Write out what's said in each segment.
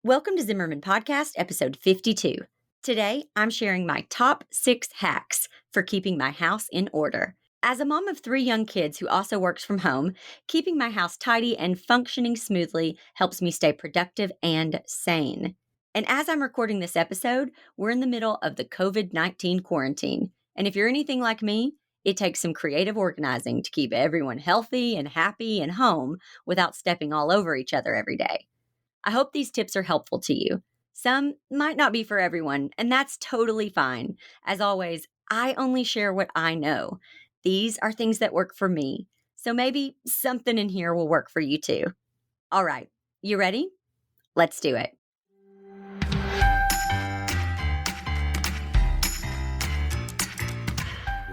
Welcome to Zimmerman Podcast, episode 52. Today, I'm sharing my top 6 hacks for keeping my house in order. As a mom of 3 young kids who also works from home, keeping my house tidy and functioning smoothly helps me stay productive and sane. And as I'm recording this episode, we're in the middle of the COVID-19 quarantine. And if you're anything like me, it takes some creative organizing to keep everyone healthy and happy and home without stepping all over each other every day. I hope these tips are helpful to you. Some might not be for everyone, and that's totally fine. As always, I only share what I know. These are things that work for me. So maybe something in here will work for you too. All right, you ready? Let's do it.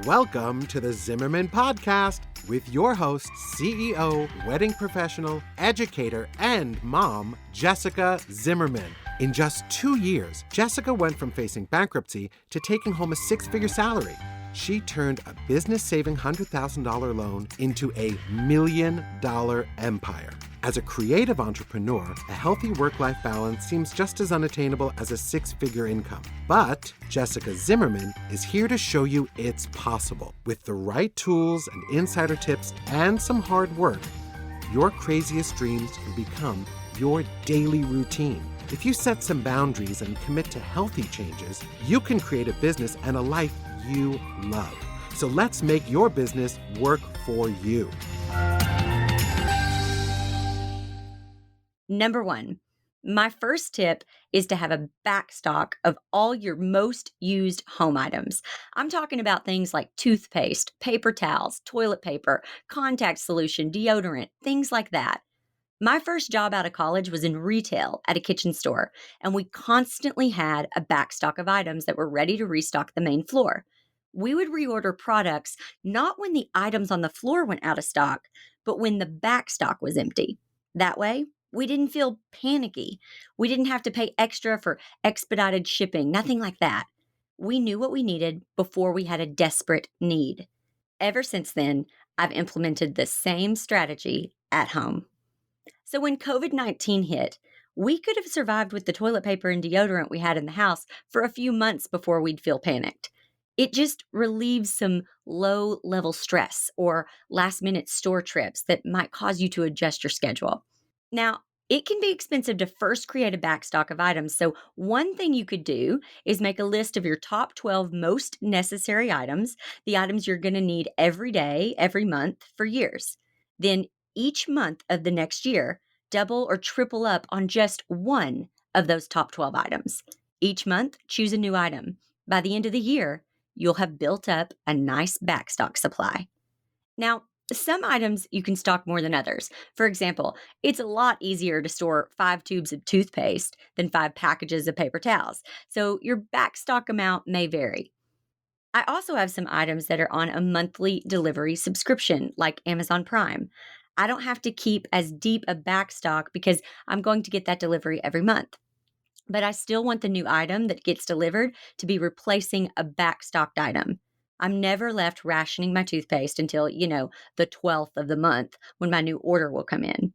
Welcome to the Zimmerman Podcast with your host, CEO, wedding professional, educator, and mom, Jessica Zimmerman. In just 2 years, Jessica went from facing bankruptcy to taking home a 6-figure salary. She turned a business-saving $100,000 loan into a $1 million empire. As a creative entrepreneur, a healthy work-life balance seems just as unattainable as a 6-figure income. But Jessica Zimmerman is here to show you it's possible. With the right tools and insider tips and some hard work, your craziest dreams can become your daily routine. If you set some boundaries and commit to healthy changes, you can create a business and a life you love. So let's make your business work for you. Number 1, my first tip is to have a backstock of all your most used home items. I'm talking about things like toothpaste, paper towels, toilet paper, contact solution, deodorant, things like that. My first job out of college was in retail at a kitchen store, and we constantly had a backstock of items that were ready to restock the main floor. We would reorder products not when the items on the floor went out of stock, but when the backstock was empty. That way, we didn't feel panicky. We didn't have to pay extra for expedited shipping, nothing like that. We knew what we needed before we had a desperate need. Ever since then, I've implemented the same strategy at home. So when COVID-19 hit, we could have survived with the toilet paper and deodorant we had in the house for a few months before we'd feel panicked. It just relieves some low-level stress or last-minute store trips that might cause you to adjust your schedule. Now, it can be expensive to first create a backstock of items, so one thing you could do is make a list of your top 12 most necessary items, the items you're going to need every day, every month for years. Then each month of the next year, double or triple up on just one of those top 12 items. Each month, choose a new item. By the end of the year, you'll have built up a nice backstock supply. Now, some items you can stock more than others. For example, it's a lot easier to store 5 tubes of toothpaste than 5 packages of paper towels, so your backstock amount may vary. I also have some items that are on a monthly delivery subscription, like Amazon Prime. I don't have to keep as deep a backstock because I'm going to get that delivery every month. But I still want the new item that gets delivered to be replacing a backstocked item. I'm never left rationing my toothpaste until, the 12th of the month when my new order will come in.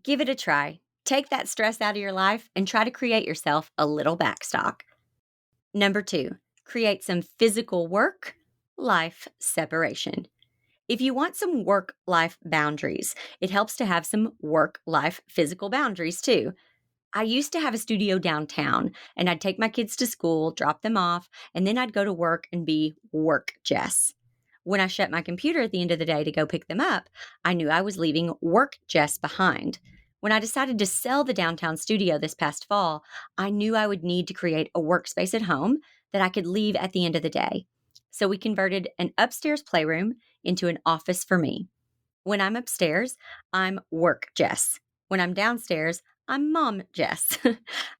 Give it a try. Take that stress out of your life and try to create yourself a little backstock. Number 2, create some physical work-life separation. If you want some work-life boundaries, it helps to have some work-life physical boundaries too. I used to have a studio downtown, and I'd take my kids to school, drop them off, and then I'd go to work and be work Jess. When I shut my computer at the end of the day to go pick them up, I knew I was leaving work Jess behind. When I decided to sell the downtown studio this past fall, I knew I would need to create a workspace at home that I could leave at the end of the day. So we converted an upstairs playroom into an office for me. When I'm upstairs, I'm work Jess. When I'm downstairs, I'm mom Jess.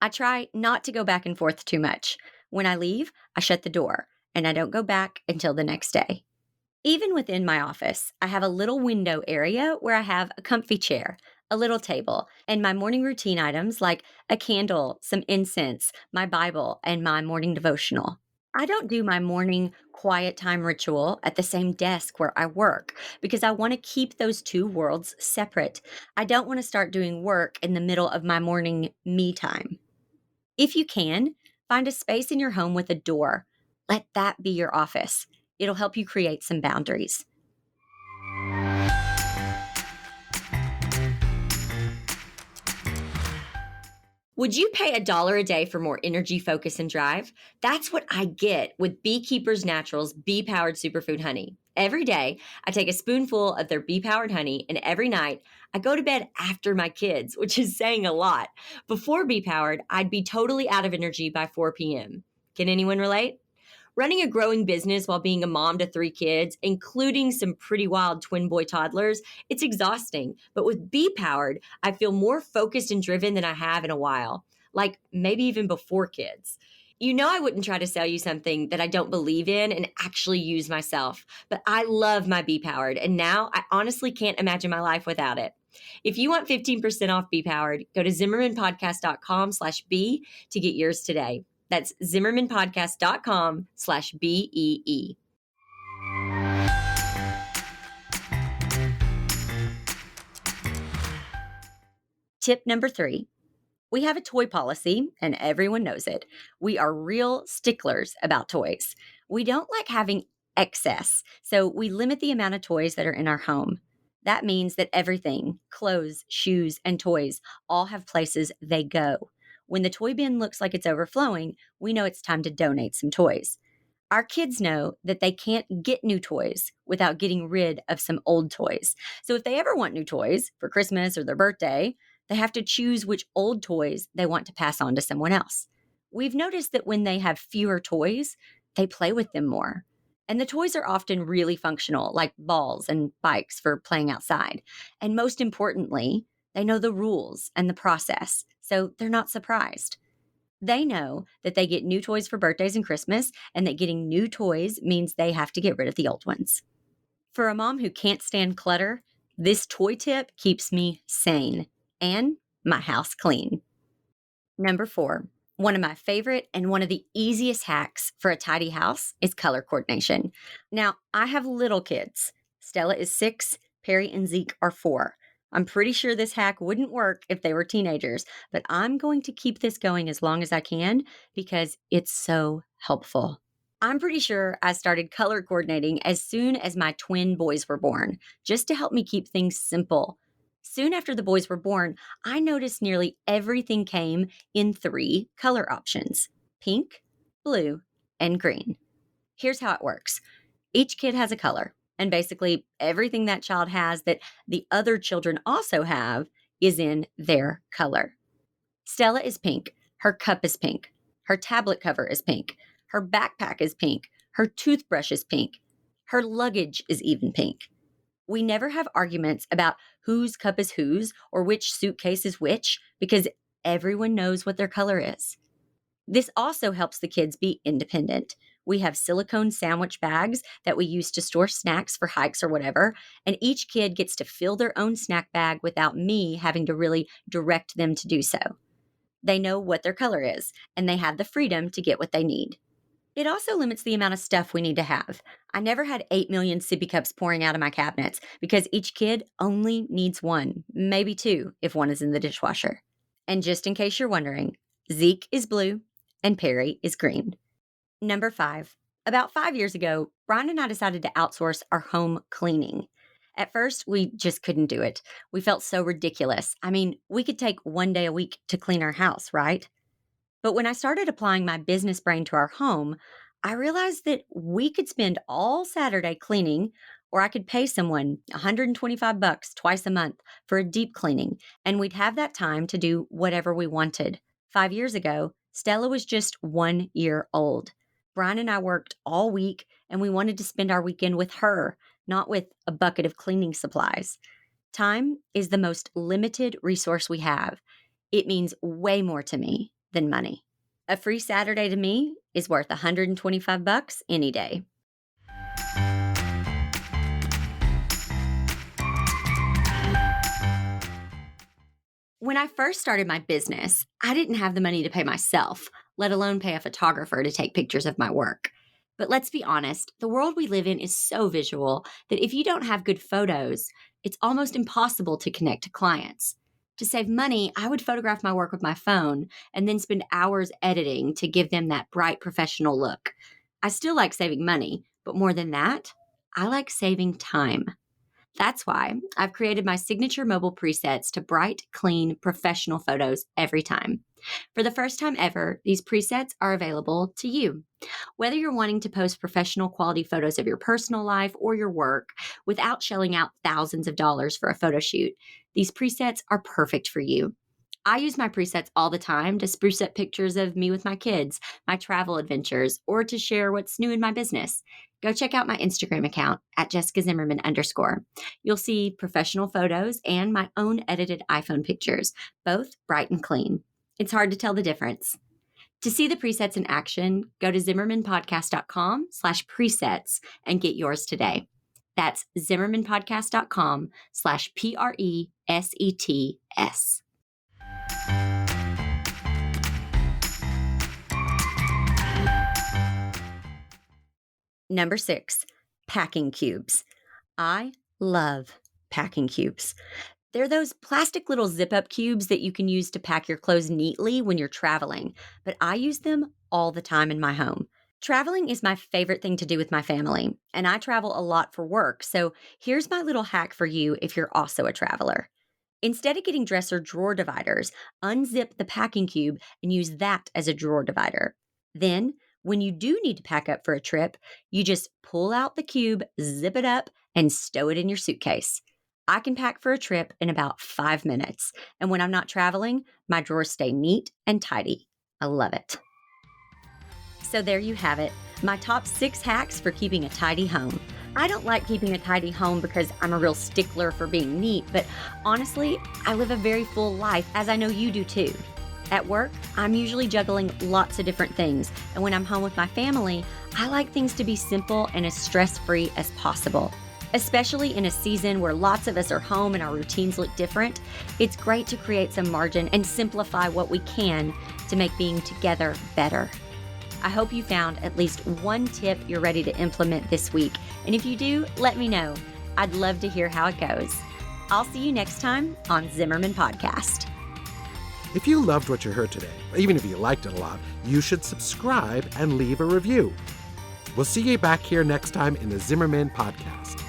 I try not to go back and forth too much. When I leave, I shut the door, and I don't go back until the next day. Even within my office, I have a little window area where I have a comfy chair, a little table, and my morning routine items like a candle, some incense, my Bible, and my morning devotional. I don't do my morning quiet time ritual at the same desk where I work because I want to keep those two worlds separate. I don't want to start doing work in the middle of my morning me time. If you can, find a space in your home with a door. Let that be your office. It'll help you create some boundaries. Would you pay $1 a day for more energy, focus, and drive? That's what I get with Beekeepers Naturals bee powered superfood honey. Every day, I take a spoonful of their bee powered honey, and every night, I go to bed after my kids, which is saying a lot. Before bee powered, I'd be totally out of energy by 4 p.m. Can anyone relate? Running a growing business while being a mom to 3 kids, including some pretty wild twin boy toddlers, it's exhausting. But with Be Powered, I feel more focused and driven than I have in a while, like maybe even before kids. You know, I wouldn't try to sell you something that I don't believe in and actually use myself, but I love my Be Powered, and now I honestly can't imagine my life without it. If you want 15% off Be Powered, go to zimmermanpodcast.com/B to get yours today. That's zimmermanpodcast.com/BEE. Tip number 3. We have a toy policy, and everyone knows it. We are real sticklers about toys. We don't like having excess, so we limit the amount of toys that are in our home. That means that everything, clothes, shoes, and toys, all have places they go. When the toy bin looks like it's overflowing, we know it's time to donate some toys. Our kids know that they can't get new toys without getting rid of some old toys. So if they ever want new toys for Christmas or their birthday, they have to choose which old toys they want to pass on to someone else. We've noticed that when they have fewer toys, they play with them more. And the toys are often really functional, like balls and bikes for playing outside. And most importantly, they know the rules and the process, so they're not surprised. They know that they get new toys for birthdays and Christmas, and that getting new toys means they have to get rid of the old ones. For a mom who can't stand clutter, this toy tip keeps me sane and my house clean. Number 4, one of my favorite and one of the easiest hacks for a tidy house is color coordination. Now, I have little kids. Stella is 6, Perry and Zeke are 4. I'm pretty sure this hack wouldn't work if they were teenagers, but I'm going to keep this going as long as I can because it's so helpful. I'm pretty sure I started color coordinating as soon as my twin boys were born, just to help me keep things simple. Soon after the boys were born, I noticed nearly everything came in 3 color options: pink, blue, and green. Here's how it works: each kid has a color, and basically everything that child has that the other children also have is in their color. Stella is pink. Her cup is pink. Her tablet cover is pink. Her backpack is pink. Her toothbrush is pink. Her luggage is even pink. We never have arguments about whose cup is whose or which suitcase is which because everyone knows what their color is. This also helps the kids be independent. We have silicone sandwich bags that we use to store snacks for hikes or whatever, and each kid gets to fill their own snack bag without me having to really direct them to do so. They know what their color is, and they have the freedom to get what they need. It also limits the amount of stuff we need to have. I never had 8 million sippy cups pouring out of my cabinets because each kid only needs one, maybe two if one is in the dishwasher. And just in case you're wondering, Zeke is blue and Perry is green. Number 5. About 5 years ago, Brian and I decided to outsource our home cleaning. At first, we just couldn't do it. We felt so ridiculous. I mean, we could take one day a week to clean our house, right? But when I started applying my business brain to our home, I realized that we could spend all Saturday cleaning, or I could pay someone $125 twice a month for a deep cleaning, and we'd have that time to do whatever we wanted. 5 years ago, Stella was just 1 year old. Brian and I worked all week, and we wanted to spend our weekend with her, not with a bucket of cleaning supplies. Time is the most limited resource we have. It means way more to me than money. A free Saturday to me is worth $125 any day. When I first started my business, I didn't have the money to pay myself. let alone pay a photographer to take pictures of my work. But let's be honest, the world we live in is so visual that if you don't have good photos, it's almost impossible to connect to clients. To save money, I would photograph my work with my phone and then spend hours editing to give them that bright professional look. I still like saving money, but more than that, I like saving time. That's why I've created my signature mobile presets to bright, clean, professional photos every time. For the first time ever, these presets are available to you. Whether you're wanting to post professional quality photos of your personal life or your work without shelling out thousands of dollars for a photo shoot, these presets are perfect for you. I use my presets all the time to spruce up pictures of me with my kids, my travel adventures, or to share what's new in my business. Go check out my Instagram account at Jessica Zimmerman _. You'll see professional photos and my own edited iPhone pictures, both bright and clean. It's hard to tell the difference. To see the presets in action, go to zimmermanpodcast.com/presets and get yours today. That's zimmermanpodcast.com/PRESETS. Number 6, packing cubes. I love packing cubes. They're those plastic little zip-up cubes that you can use to pack your clothes neatly when you're traveling, but I use them all the time in my home. Traveling is my favorite thing to do with my family, and I travel a lot for work, so here's my little hack for you if you're also a traveler. Instead of getting dresser drawer dividers, unzip the packing cube and use that as a drawer divider. Then, when you do need to pack up for a trip, you just pull out the cube, zip it up, and stow it in your suitcase. I can pack for a trip in about 5 minutes, and when I'm not traveling, my drawers stay neat and tidy. I love it. So there you have it, my top 6 hacks for keeping a tidy home. I don't like keeping a tidy home because I'm a real stickler for being neat, but honestly, I live a very full life, as I know you do too. At work, I'm usually juggling lots of different things, and when I'm home with my family, I like things to be simple and as stress-free as possible. Especially in a season where lots of us are home and our routines look different, it's great to create some margin and simplify what we can to make being together better. I hope you found at least one tip you're ready to implement this week, and if you do, let me know. I'd love to hear how it goes. I'll see you next time on Zimmerman Podcast. If you loved what you heard today, even if you liked it a lot, you should subscribe and leave a review. We'll see you back here next time in the Zimmerman Podcast.